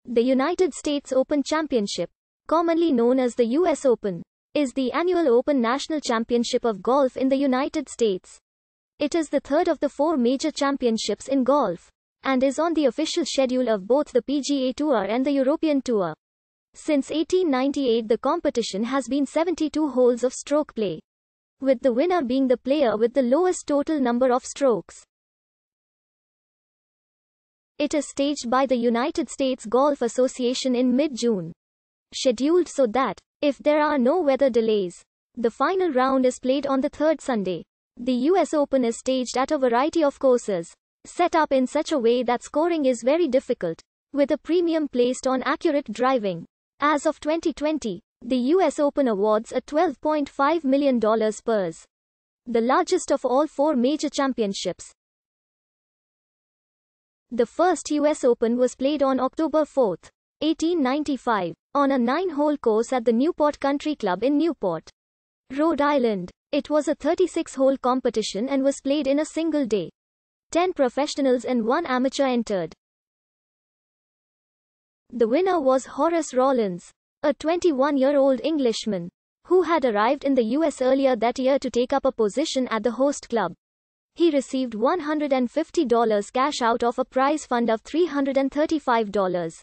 The United States Open Championship, commonly known as the U.S. Open, is the annual Open National Championship of golf in the United States. It is the third of the four major championships in golf, and is on the official schedule of both the PGA Tour and the European Tour. Since 1898, the competition has been 72 holes of stroke play, with the winner being the player with the lowest total number of strokes. It is staged by the United States Golf Association in mid-June, scheduled so that, if there are no weather delays, the final round is played on the third Sunday. The US Open is staged at a variety of courses, set up in such a way that scoring is very difficult, with a premium placed on accurate driving. As of 2020, the US Open awards a $12.5 million purse, the largest of all four major championships. The first US Open was played on October 4, 1895, on a 9-hole course at the Newport Country Club in Newport, Rhode Island. It was a 36-hole competition and was played in a single day. 10 professionals and 1 amateur entered. The winner was Horace Rawlins, a 21-year-old Englishman, who had arrived in the US earlier that year to take up a position at the host club. He received $150 cash out of a prize fund of $335,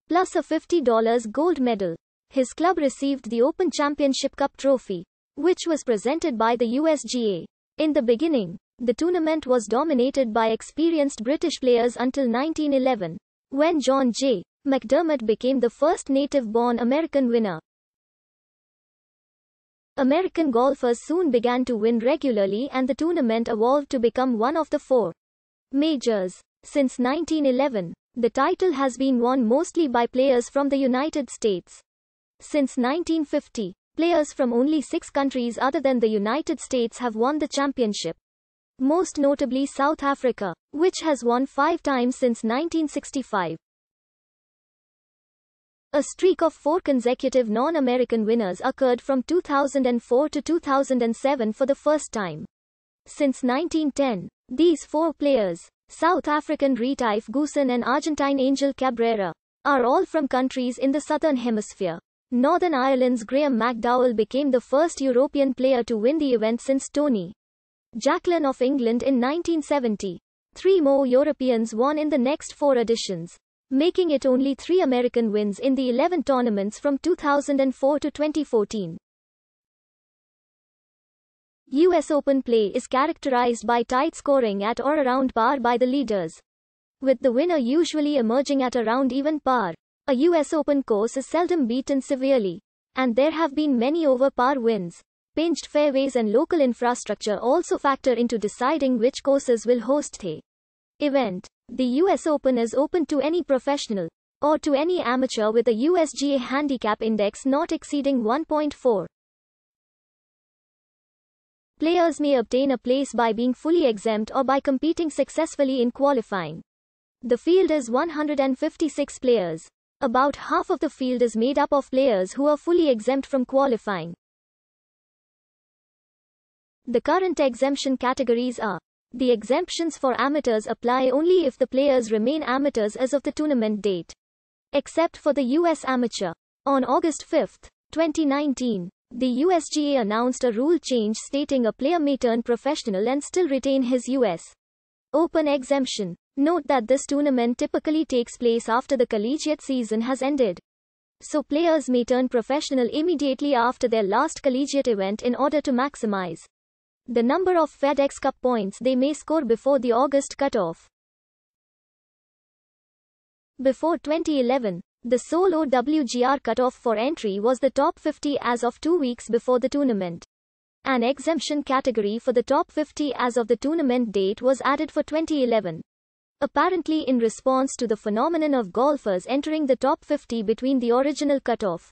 plus a $50 gold medal. His club received the Open Championship Cup trophy, which was presented by the USGA. In the beginning, the tournament was dominated by experienced British players until 1911, when John J. McDermott became the first native-born American winner. American golfers soon began to win regularly and the tournament evolved to become one of the four majors. Since 1911, the title has been won mostly by players from the United States. Since 1950, players from only 6 countries other than the United States have won the championship. Most notably South Africa, which has won 5 times since 1965. A streak of 4 consecutive non-American winners occurred from 2004 to 2007 for the first time. Since 1910, these 4 players, South African Retief Goosen and Argentine Angel Cabrera, are all from countries in the Southern Hemisphere. Northern Ireland's Graham McDowell became the first European player to win the event since Tony Jacklin of England in 1970. 3 more Europeans won in the next 4 editions, making it only 3 American wins in the 11 tournaments from 2004 to 2014. US Open play is characterized by tight scoring at or around par by the leaders, with the winner usually emerging at around even par. A US Open course is seldom beaten severely, and there have been many over par wins. Pinched fairways and local infrastructure also factor into deciding which courses will host the event. The US Open is open to any professional, or to any amateur with a USGA handicap index not exceeding 1.4. Players may obtain a place by being fully exempt or by competing successfully in qualifying. The field is 156 players. About half of the field is made up of players who are fully exempt from qualifying. The current exemption categories are: the exemptions for amateurs apply only if the players remain amateurs as of the tournament date, except for the US Amateur. On August 5, 2019, the USGA announced a rule change stating a player may turn professional and still retain his US Open exemption. Note that this tournament typically takes place after the collegiate season has ended, so players may turn professional immediately after their last collegiate event in order to maximize the number of FedEx Cup points they may score before the August cutoff. Before 2011, the sole OWGR cutoff for entry was the top 50 as of 2 weeks before the tournament. An exemption category for the top 50 as of the tournament date was added for 2011. Apparently in response to the phenomenon of golfers entering the top 50 between the original cutoff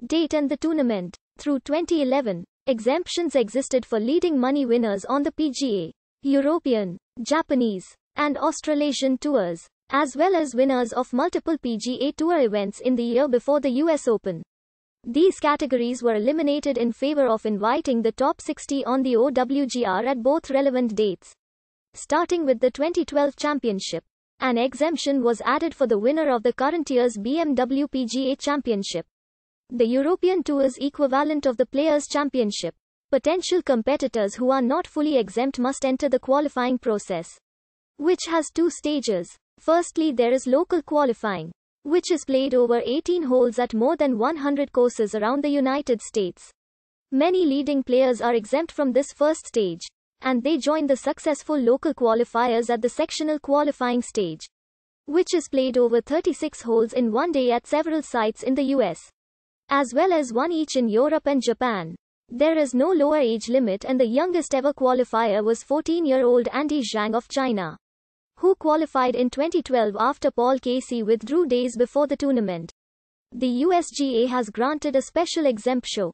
date and the tournament. Through 2011, exemptions existed for leading money winners on the PGA, European, Japanese, and Australasian tours, as well as winners of multiple PGA Tour events in the year before the US Open. These categories were eliminated in favor of inviting the top 60 on the OWGR at both relevant dates, starting with the 2012 championship. An exemption was added for the winner of the current year's BMW PGA Championship, the European Tour's equivalent of the Players' Championship. Potential competitors who are not fully exempt must enter the qualifying process, which has two stages. Firstly, there is local qualifying, which is played over 18 holes at more than 100 courses around the United States. Many leading players are exempt from this first stage, and they join the successful local qualifiers at the sectional qualifying stage, which is played over 36 holes in one day at several sites in the US, as well as one each in Europe and Japan. There is no lower age limit, and the youngest ever qualifier was 14-year-old Andy Zhang of China, who qualified in 2012 after Paul Casey withdrew days before the tournament. The USGA has granted a special exemption